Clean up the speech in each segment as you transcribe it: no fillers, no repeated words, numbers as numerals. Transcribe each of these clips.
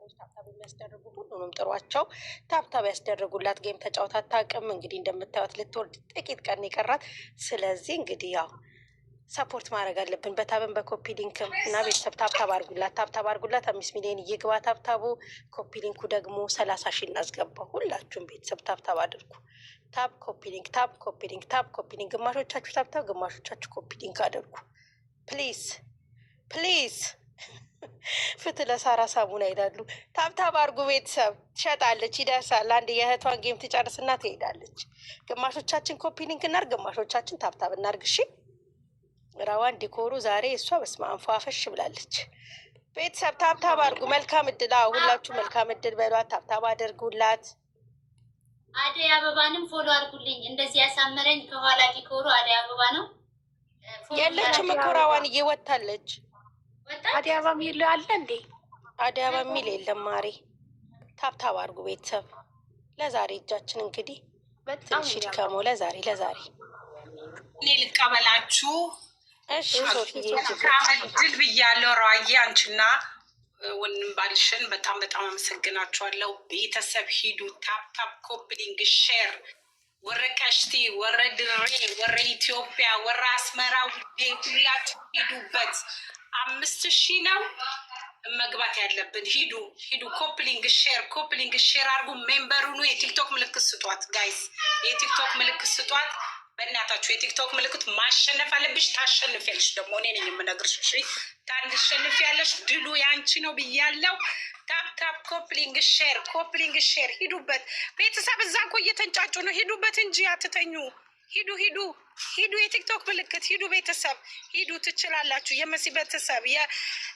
ሰዎች ታብታብ የሚያስደርጉ ሁሉንም ጥሯቸው። ታብታብ ያስደርጉላት። ጌም ተጫውታ አታውቅም። እንግዲህ እንደምታዩት ልትወልድ ጥቂት ቀን የቀራት። ስለዚህ እንግዲህ ያው ሰፖርት ማድረግ አለብን በታብን በኮፒ ሊንክም እና ቤተሰብ ታብታብ አድርጉላት። ታብታብ አድርጉላት። 5 ሚሊዮን እየግባ ታብታቡ። ኮፒ ሊንኩ ደግሞ 30 ሺህ እናስገባው። ሁላችሁም ቤተሰብ ታብታብ አድርጉ። ታብ ኮፒ ሊንክ፣ ታብ ኮፒ ሊንክ፣ ታብ ኮፒ ሊንክ። ግማሾቻችሁ ታብታብ፣ ግማሾቻችሁ ኮፒ ሊንክ አድርጉ ፕሊዝ ፕሊዝ። ፍትህ ለሳራ ሳሙና ይሄዳሉ። ታብታብ አድርጉ ቤተሰብ። ትሸጣለች፣ ይደርሳል። አንድ የእህቷን ጌም ትጨርስና ትሄዳለች። ግማሾቻችን ኮፒ ሊንክ እናርግ፣ ግማሾቻችን ታብታብ እናርግ። እሺ ራዋን ዲኮሩ ዛሬ እሷ በስመ አብ ፏፈሽ ብላለች። ቤተሰብ ታብታብ አድርጉ። መልካም እድል። ሁላችሁ መልካም እድል በሏት። ታብታብ አድርጉላት። አደይ አበባንም ፎሎ አድርጉልኝ። እንደዚህ ያሳመረኝ ከኋላ ዲኮሩ አደይ አበባ ነው። የለችም እኮ ራዋን እየወታለች። አደይ አበባ የሚል አለ እንዴ? አደይ አበባ የሚል የለም ማሬ። ታብታብ አድርጉ ቤተሰብ። ለዛሬ እጃችን እንግዲህ ትንሽ ድከሞ። ለዛሬ እኔ ልቀበላችሁ። እሺ ድል ብያለሁ። ራዬ አንቺና ወንም ባልሽን በጣም አመሰግናችኋለሁ። ቤተሰብ ሂዱ። ታፕታፕ ኮፕሊንግ ሼር ወረ ቀሽቲ ወረ ድሬ ወረ ኢትዮጵያ ወረ አስመራ ሁላችሁ ሂዱበት። 5000 ነው መግባት ያለብን። ሂዱ ኮፕሊንግ ሼር አርጉ። ሜምበሩኑ የቲክቶክ ምልክት ስጧት ጋይስ፣ የቲክቶክ ምልክት ስጧት። በእናታችሁ የቲክቶክ ምልክት ማሸነፍ አለብሽ። ታሸንፊያለሽ። ደግሞ እኔ ነኝ የምነግርሽ። እሺ ታሸንፊያለሽ። ድሉ ያንቺ ነው ብያለው። ታፕታፕ ኮፕሊንግ ሼር ሂዱበት ቤተሰብ። እዛ እኮ እየተንጫጩ ነው። ሂዱበት እንጂ አትተኙ። ሂዱ የቲክቶክ ምልክት ሂዱ ቤተሰብ ሂዱ። ትችላላችሁ። የመሲ ቤተሰብ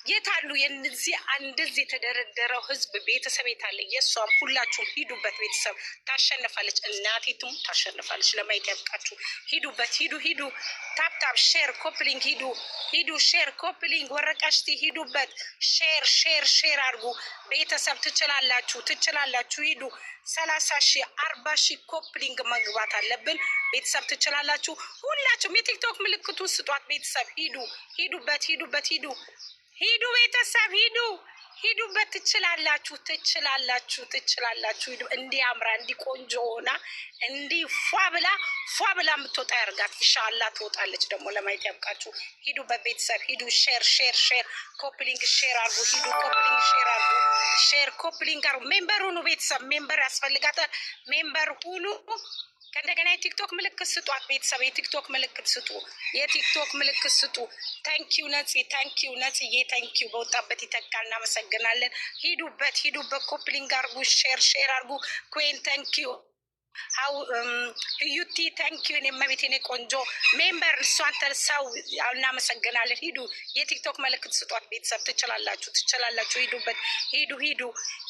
የታሉ? የነዚህ እንደዚህ የተደረደረው ህዝብ ቤተሰብ የታለ? የሷም ሁላችሁም ሂዱበት ቤተሰብ። ታሸንፋለች። እናቲቱም ታሸንፋለች። ለማየት ያብቃችሁ። ሂዱበት። ሂዱ ታፕታፕ ሼር ኮፕሊንግ ሂዱ ሼር ኮፕሊንግ ወረቀሽቲ ሂዱበት። ሼር አድርጉ ቤተሰብ። ትችላላችሁ። ሂዱ 30,000 40,000 ኮፕሊንግ መግባት አለብን ቤተሰብ። ትችላላችሁ። ሁላችሁም የቲክቶክ ምልክቱን ስጧት ቤተሰብ። ሂዱበት ቤተሰብ ሂዱበት። ትችላላችሁ። እንዲህ አምራ እንዲህ ቆንጆ ሆና እንዲህ ፏ ብላ የምትወጣ ያርጋት። ኢንሻአላህ ትወጣለች። ደግሞ ለማየት ያብቃችሁ። ሂዱበት ቤተሰብ። ሂዱ ሼር ኮፕሊንግ ሼር አርጉ። ሼር ኮፕሊንግ አርጉ። ሜምበር ሁኑ ቤተሰብ። ሜምበር ያስፈልጋታል። ሜምበር ሁኑ። ከእንደገና የቲክቶክ ምልክት ስጧት ቤተሰብ። የቲክቶክ ምልክት ስጡ። ታንኪዩ ነጽዬ ታንኪዩ። በወጣበት ይተካል። እናመሰግናለን። ሂዱበት ኮፕሊንግ አርጉ። ሼር አርጉ። ኩዌን ታንኪዩ። ዩቲ ታንኪዩ። እኔ መቤት እኔ ቆንጆ ሜምበር እሷን ተሰው እናመሰግናለን። ሂዱ የቲክቶክ ምልክት ስጧት ቤተሰብ። ትችላላችሁ። ሂዱበት። ሂዱ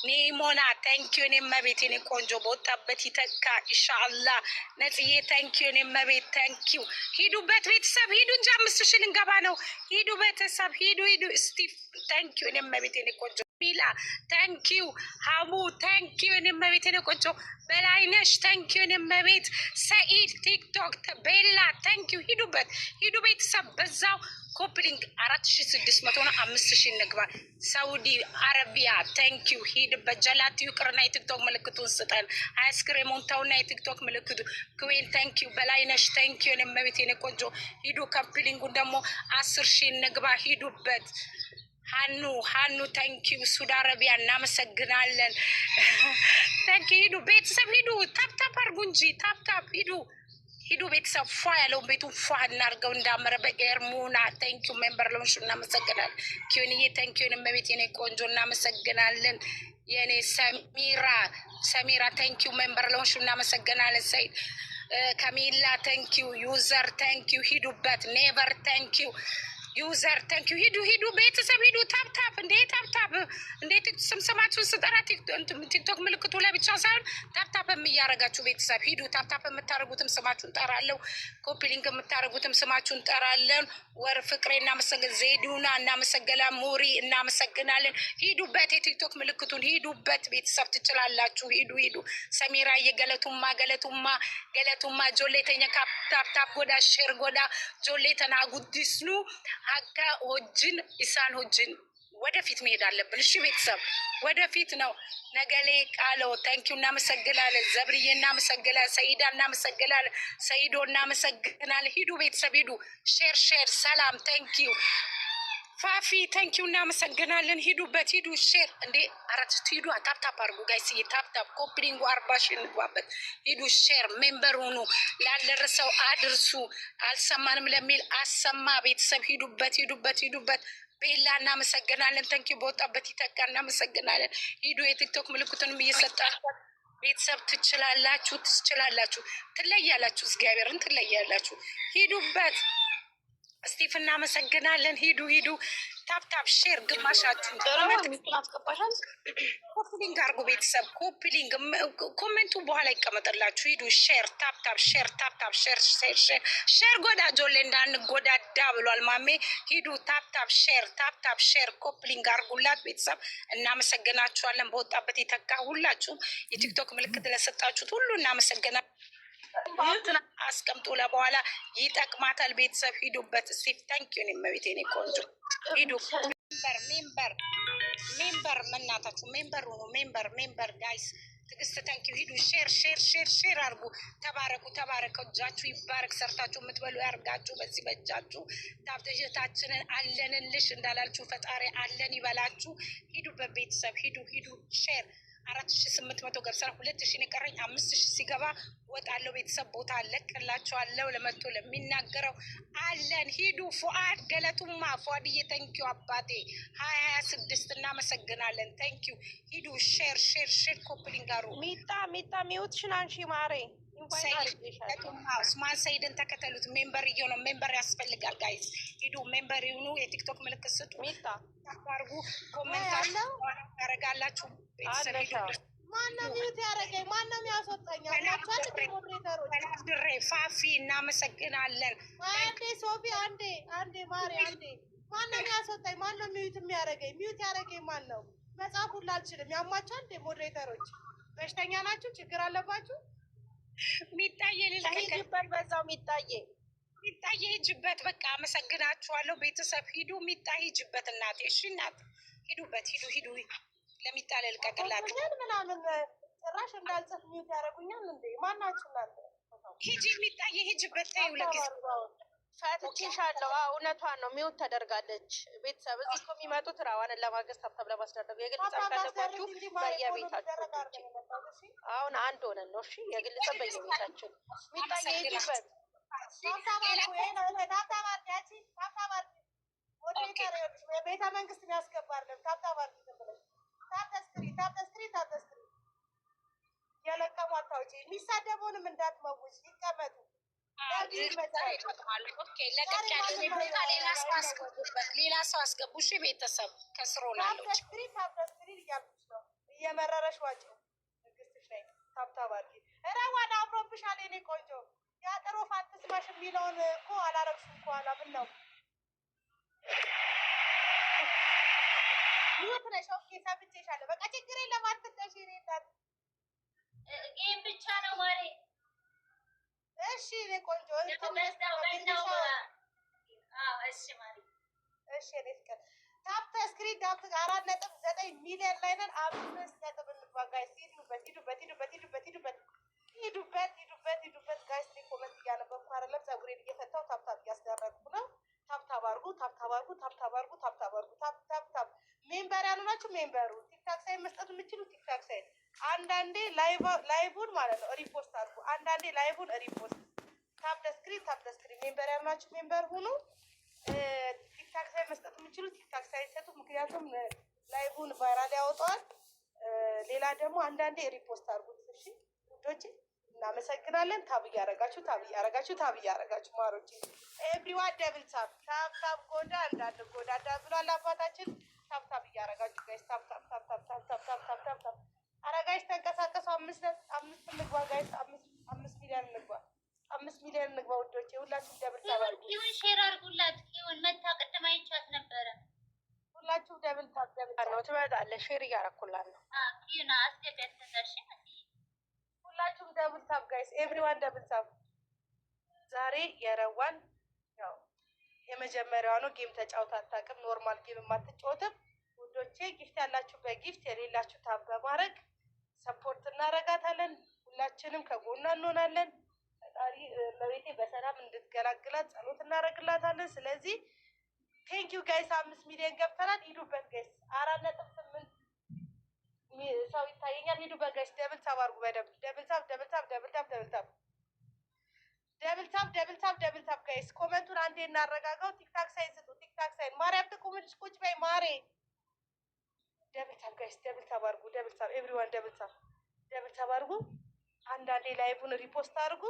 ኔሞና ታንኪዩ። እኔ መቤት እኔ ቆንጆ በወጣበት ይተካ ኢንሻአላህ። ነጽዬ ታንኪዩ። እኔ መቤት ታንኪዩ። ሂዱበት ቤተሰብ። ሂዱ እንጂ 5,000 ልንገባ ነው። ሂዱ ቤተሰብ። ሂዱ ስቲቭ ታንኪዩ። እኔ መቤት እኔ ቆንጆ ሚላ ታንኪዩ። ሀሙ ታንኪዩ። እኔ መቤት እኔ ቆንጆ በላይነሽ ታንኪዩ። እኔ መቤት ሰኢድ ቲክቶክ ቤላ ታንኪዩ። ሂዱ ቤተሰብ። በዛው ኮፕሊንግ 4,600 ነው። 5,000 እንግባ። ሳውዲ አረቢያ ታንኪዩ። ሂድበት። ጀላቱ ይቅርና የቲክቶክ ምልክቱን ስጠን። አይስክሬሙን ተውና የቲክቶክ ምልክቱ። ኩዌን ታንኪዩ። በላይነሽ ታንኪዩ። እኔ መቤት እኔ ቆንጆ ሂዱ። ኮፕሊንጉን ደግሞ 10,000 እንግባ። ሂዱበት። ሀኑ ታንኪዩ። ሱድ አረቢያ እናመሰግናለን። ታንኪዩ። ሂዱ ቤተሰብ። ታፕታፕ አርጉ እንጂ ታፕታፕ ሂዱ ቤተሰብ። ፏ ያለውን ቤቱን ፏ እናርገው እንዳመረ በኤርሙና ታንኪዩ። ሜምበር ለሆንሽ እናመሰግናለን። ኪዮንዬ ታንኪዩ። እመቤት የኔ ቆንጆ እናመሰግናለን። የኔ ሰሚራ ታንኪዩ። ሜምበር ለሆንሽ እናመሰግናለን። ሰይድ ከሚላ ታንኪዩ። ዩዘር ታንኪዩ። ሂዱበት። ኔቨር ታንኪዩ። ዩዘር ታንኪዩ። ሂዱ ቤተሰብ። ታፕታፕ እንዴት ስማችሁን ስጠራ ቲክቶክ ምልክቱ ላይ ብቻ ሳይሆን ታፕታፕ እያረጋችሁ ቤተሰብ ሂዱ። ታፕታፕ የምታደርጉትም ስማችሁን ጠራለሁ። ኮፒሊንግ የምታደርጉትም ስማችሁን ጠራለን። ወር ፍቅሬ እናመሰግን። ዜዱና እናመሰግናለን። ሙሪ እናመሰግናለን። ሂዱበት የቲክቶክ ምልክቱን ሂዱበት ቤተሰብ። ትችላላችሁ። ሂዱ ሰሚራ የገለቱማ ጆሌ ተኛ ታፕታፕ ጎዳ ሼር ጎዳ ጆሌ ተና ጉዲስኑ አካ ሆጅን ኢሳን ሆጅን ወደፊት መሄድ አለብን። እሺ ቤተሰብ ወደፊት ነው። ነገሌ ቃሎ ታንኪዩ እናመሰግናለን። ዘብርዬ እናመሰግናለን። ሰይዳ እናመሰግናለን። ሰይዶ እናመሰግናለን። ሂዱ ቤተሰብ ሂዱ። ሼር ሼር ሰላም ታንኪዩ ፋፊ ታንኪዩ እናመሰግናለን። ሂዱበት ሂዱ ሼር እንዴ አራት ሂዱ። ታፕታፕ አርጉ ጋይስ ታፕታፕ ኮፕሊንጉ 40 ሺህ እንግባበት። ሂዱ ሼር ሜምበር ሁኑ። ላልደረሰው አድርሱ። አልሰማንም ለሚል አሰማ። ቤተሰብ ሂዱበት ሂዱበት ሂዱበት። ቤላ እናመሰግናለን። ተንኪ በወጣበት ይተካ እናመሰግናለን። ሂዱ የቲክቶክ ምልክቱንም እየሰጣችሁ ቤተሰብ ትችላላችሁ፣ ትችላላችሁ፣ ትለያላችሁ፣ እግዚአብሔርን ትለያላችሁ። ሂዱበት። ስቲፍ እናመሰግናለን። ሂዱ ሂዱ። ታፕታፕ ሼር ግማሻችሁ ኮፕሊንግ አርጉ ቤተሰብ ኮፕሊንግ ኮሜንቱ በኋላ ይቀመጥላችሁ። ሂዱ ሼር ታፕታፕ ሼር ታፕታፕ ሼር ሼር ሼር ሼር ጎዳጆሌ እንዳንጎዳዳ ብሏል ማሜ። ሂዱ ታፕታፕ ሼር ታፕታፕ ሼር ኮፕሊንግ አርጉላት ቤተሰብ እናመሰግናችኋለን። በወጣበት የተካ ሁላችሁም የቲክቶክ ምልክት ለሰጣችሁት ሁሉ እናመሰግናለን። አስቀምጡ ለበኋላ ይጠቅማታል። ቤተሰብ ሂዱበት። ስቲፍ ታንኪዩ መቤቴ ኔ ቆንጆ ሂዱ። ሜምበር መናታችሁ ሜምበር ሆኑ። ሜምበር ጋይስ ትግስት ታንኪዩ ሂዱ። ሼር ሼር ሼር ሼር አርጉ። ተባረኩ ተባረከ። እጃችሁ ይባረክ። ሰርታችሁ የምትበሉ ያርጋችሁ። በዚህ በእጃችሁ ታብተሽታችንን አለንልሽ እንዳላችሁ ፈጣሪ አለን ይበላችሁ። ሂዱበት ቤተሰብ ሂዱ ሂዱ ሼር 4800 ገብሰራ 2000 የቀረኝ 5000 ሲገባ ወጣለው። ቤተሰብ ቦታ አለቅላችኋለሁ። ለመቶ ለሚናገረው አለን ሂዱ። ፉአድ ገለቱማ ፉአድዬ ተንኪዩ አባቴ 2026 እናመሰግናለን። ተንኪዩ ሂዱ። ሼር ሼር ሼር ኮፕሊንግ አሩ ሚጣ ሚውትሽን አንሺ ማሬ ኡስማን ሰይድን ተከተሉት። ሜምበር እየሆነ ሜምበር ያስፈልጋል ጋይዝ ሂዱ። ሜምበር ይሁኑ። የቲክቶክ ምልክት ስጡ። ሚጣ አርጉ። ኮሜንት ያረጋላችሁ። ቤተሰብ ማነው ሚውት ያደረገኝ? ማነው ያስወጣኝ? ድሬ ፋፊ እናመሰግናለን። አንዴ ሶፊ አንዴ ማሪ አንዴ ማነው ያስወጣኝ? ማነው ሚውት የሚያደርገኝ? ሚውት ያደረገኝ ማን ነው? መጽሐፍ ሁላ አልችልም። ያሟቻል እንዴ? ሞዴሬተሮች በሽተኛ ናችሁ? ችግር አለባችሁ? ሚጣዬ ልልከበት በዛው ሚጣዬ ሂጅበት። በቃ አመሰግናችኋለሁ ቤተሰብ ሂዱ። ሚጣ ሂጅበት እናቴ። እሺ እናት ሂዱበት። ሂዱ ለሚጣ ልልቀቅላት ምናምን ጭራሽ እንዳልጽፍ ሚውት ያደረጉኛል እንዴ? ማናችሁ እናንተ? ሂጂ ሚጣዬ ሂጅበት። ተይው ለጊዜ ፈትቼሻለሁ። እውነቷን ነው። ሚውት ተደርጋለች። ቤተሰብ እዚህ እኮ የሚመጡት ራዋንን ለማገዝ ታብታብ ለማስደረግ የግል ጸብ ካለባችሁ በየቤታችሁ አሁን አንድ ሆነን ነው። እሺ የግል ጸብ በየቤታችን ሚጣዬ ሂጂበት። ቤተ መንግስት የሚያስገባለን ታብታባር ታብተስክሪ የለቀሙ አታውጪ። የሚሳደቡንም እንዳትመውጭ ይቀመጡ። ሌላ ሰው አስገቡ። እሺ ቤተሰብ ከስሮ ላለች ታብተስክሪ እያልኩሽ ነው። እየመረረሽ ዋጭ ንግስትሽ ላይ ታብታባር ረዋን አምሮብሻል የኔ ቆንጆ። የአጥሮ ፋትስማሽ የሚለውን እኮ አላረግሽም እኮ ኋላ ምን ነው ይወት ነሽ። ኦኬ ሰምቼሻለሁ። በቃ ችግር የለም አትተሽ ይላል። ጌም ብቻ ነው ማሬ። እሺ እኔ ቆንጆ እሺ ማሬ እሺ እኔ ፍቅር ታፕ ስክሪን ታፕ 4.9 ሚሊዮን ላይ ነን። 5 እንግባ ጋይስ። ሂዱበት ጋይስ። ኮመንት እያነበብኩ አይደለም ፀጉሬን እየፈታሁ ታፕታፕ እያስደረግኩ ነው። ታፕታፕ አድርጉ። ታፕ ሜምበር ያሉናችሁ ሜምበሩ ቲክታክ ሳይን መስጠት የምችሉ ቲክታክ ሳይን አንዳንዴ ላይቡን ማለት ነው ሪፖስት አድርጉ። አንዳንዴ ላይቡን ሪፖስት ታፕ ስክሪን ሜምበር ያሉናችሁ ሜምበር ሁኑ። ቲክታክ ሳይን መስጠት የምችሉ ቲክታክ ሳይን ሰጡ። ምክንያቱም ላይቡን ቫይራል ያወጣዋል። ሌላ ደግሞ አንዳንዴ ሪፖስት አድርጉት። እሺ ውዶቼ እናመሰግናለን። ታብ እያረጋችሁ ማሮቼ ኤቭሪዋን ደብል ታፕ ጎዳ እንዳንጎዳዳ ብሏል አባታችን። ታፕ እያረጋችሁ ጋይስ ታፕ ኧረ ጋይስ ተንቀሳቀሱ። 5 እንግባ ጋይስ። 5 ሚሊዮን እንግባ። 5 ሚሊዮን እንግባ ውዶቼ። ሁላችሁ ደብል ታፕ አድርጉ። ይሁን ሼር አድርጉላት። ይሁን መታ ቅድም አይቻት ነበረ። ሁላችሁ ደብል ታፕ ነው ትመጣለች። ሼር እያረኩላት ነው። ይሁን አስገቢያት ተሰርሽ ሁላችሁም ደብል ታፕ ጋይስ። ኤቭሪዋን ደብል ታፕ። ዛሬ የረዋን ያው የመጀመሪያዋ ነው። ጌም ተጫውታ አታውቅም። ኖርማል ጌም የማትጫወትም ውዶቼ። ጊፍት ያላችሁ በጊፍት የሌላችሁ ታብ በማድረግ ሰፖርት እናረጋታለን። ሁላችንም ከጎኗ እንሆናለን። ፈጣሪ መቤቴ በሰላም እንድትገላግላት ጸሎት እናደርግላታለን። ስለዚህ ቴንኪዩ ጋይስ። 5 ሚሊዮን ገብተናል። ሂዱበት ጋይስ። 4.8 ሰው ይታየኛል። ሂዱበት ጋይስ። ደብል ታብ አድርጉ በደንብ ደብል ታብ ደብል ታብ ደብል ታብ ደብል ታብ ደብል ታብ ደብል ታብ ደብል ታብ ጋይስ። ኮመንቱን አንዴ እናረጋጋው። ቲክታክ ሳይን ስጡ። ቲክታክ ሳይን ማርያም ትቁምልሽ ቁጭ በይ ማሬ። ደብል ታብ ጋይስ። ደብል ታብ አድርጉ። ደብል ታብ ኤቭሪዋን ደብል ታብ ደብል ታብ አድርጉ። አንዳንዴ ላይቡን ሪፖስት አድርጉ።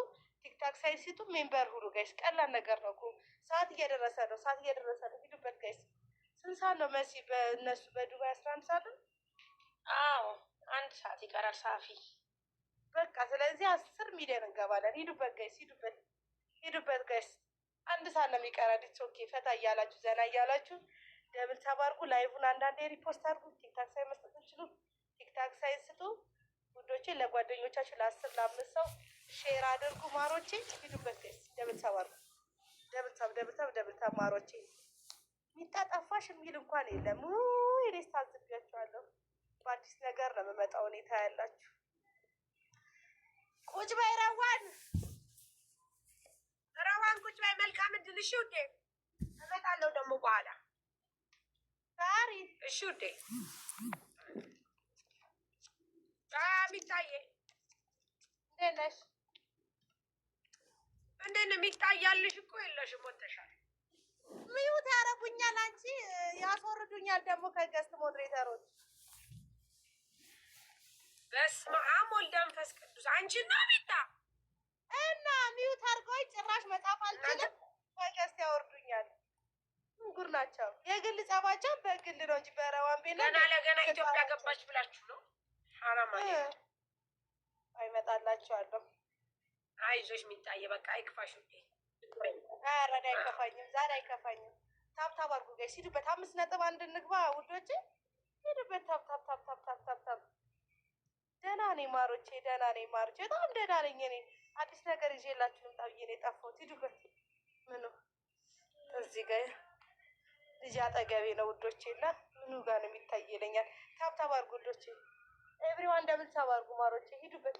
ቲክታክ ሳይን ስጡ። ሜምበር ሁሉ ጋይስ። ቀላል ነገር ነው እኮ። ሰዓት እየደረሰ ነው። ሰዓት እየደረሰ ነው። ሂዱበት ጋይስ። ስንት ሰዓት ነው መሲ? በእነሱ በዱባይ 11 ሰዓት ነው። አዎ 1 ሰዓት ይቀራል ሳፊ። በቃ ስለዚህ 10 ሚሊዮን እንገባለን። ሂዱበት ጋይስ። ሂዱበት ጋይስ። 1 ሰዓት ነው የሚቀረን። ኦኬ ፈታ እያላችሁ ዘና እያላችሁ ደብል ታብ አድርጉ። ላይቡን አንዳንዴ ሪፖስት አድርጉ። ቲክታክ ሳይን መስጠት ትችሉ። ቲክታክ ሳይን ስጡ ውዶቼ። ለጓደኞቻችሁ ለ10 ለ5 ሰው ሼር አድርጉ ማሮቼ። ሂዱበት ጋይስ። ደብል ታብ አድርጉ። ደብል ታብ ደብል ታብ ደብል ታብ ማሮቼ። ሚጣጣፋሽ የሚል እንኳን የለም። እኔስ ታዝቢያችኋለሁ። በአዲስ ነገር ነው የምመጣው። ሁኔታ ያላችሁ ቁጭ በይ ረዋን ቁጭ በይ። መልካም እድል። እሺ ውዴ እመጣለሁ ደግሞ በኋላ ሳሪ። እሺ ውዴ ሚታዬ እንዴት ነሽ? እንዴት ነው የሚታያልሽ? እኮ የለሽም ወጥተሻል። ሚዩት ያረጉኛል፣ አንቺ ያስወርዱኛል ደግሞ ከገስት ሞዴሬተሮች። በስመ አብ ወልድ መንፈስ ቅዱስ። አንቺና ሚታ እና ሚዩት አድርገውኝ ጭራሽ መጻፍ አልችልም። ከገስት ያወርዱኛል። ጉር ናቸው። የግል ጸባቸው በግል ነው እንጂ በረዋን ቤት ገና ለገና ኢትዮጵያ ገባች ብላችሁ ነው። ሐራም አይመጣላችኋለሁ። አይዞሽ ሚጣዬ በቃ አይክፋሽ ውዴ። ኧረ እኔ አይከፋኝም፣ ዛሬ አይከፋኝም። ታብታብ አድርጉ ጋይስ። ሂዱበት። 5.1 እንግባ ውዶቼ። ሂዱበት። ታብ ደህና ነኝ ማሮቼ፣ ደህና ነኝ ማሮቼ፣ በጣም ደህና ነኝ። እኔ አዲስ ነገር ይዤላችሁ ልምጣ ብዬ ነው የጠፋሁት። ሂዱበት። ምኑ እዚህ ጋር ልጅ አጠገቤ ነው ውዶቼ እና ምኑ ጋር ነው የሚታይ ይለኛል። ታብታብ አድርጉ ውዶቼ። ኤቭሪዋን ደብል ታብ አድርጉ ማሮቼ። ሂዱበት።